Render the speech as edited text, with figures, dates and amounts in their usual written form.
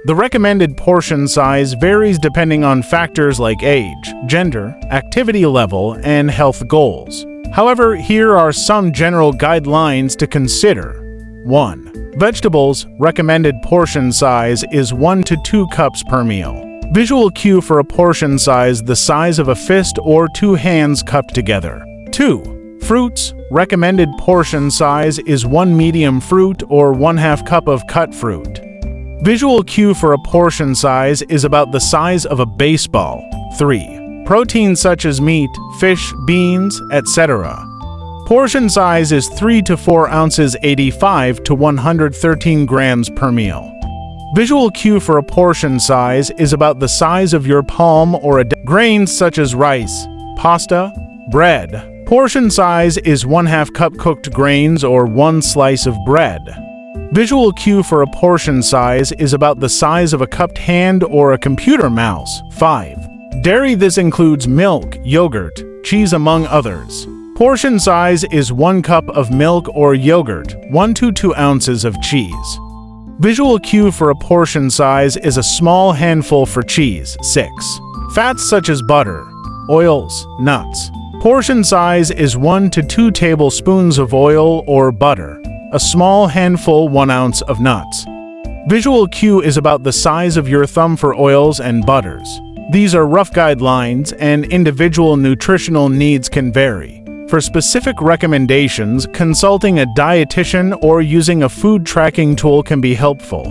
The recommended portion size varies depending on factors like age, gender, activity level, and health goals. However, here are some general guidelines to consider. 1. Vegetables, recommended portion size is 1 to 2 cups per meal. Visual cue for a portion size the size of a fist or 2 hands cupped together. 2. Fruits, recommended portion size is 1 medium fruit or 1/2 cup of cut fruit. Visual cue for a portion size is about the size of a baseball. 3. Protein such as meat, fish, beans, etc. Portion size is 3 to 4 ounces 85 to 113 grams per meal. Visual cue for a portion size is about the size of your palm or grains such as rice, pasta, bread. Portion size is 1/2 cup cooked grains or 1 slice of bread. Visual cue for a portion size is about the size of a cupped hand or a computer mouse. 5. Dairy. This includes milk, yogurt, cheese among others. Portion size is 1 cup of milk or yogurt, 1 to 2 ounces of cheese. Visual cue for a portion size is a small handful for cheese. 6. Fats such as butter, oils, nuts. Portion size is 1 to 2 tablespoons of oil or butter. A small handful 1 ounce of nuts. Visual cue is about the size of your thumb for oils and butters. These are rough guidelines, and individual nutritional needs can vary. For specific recommendations, consulting a dietitian or using a food tracking tool can be helpful.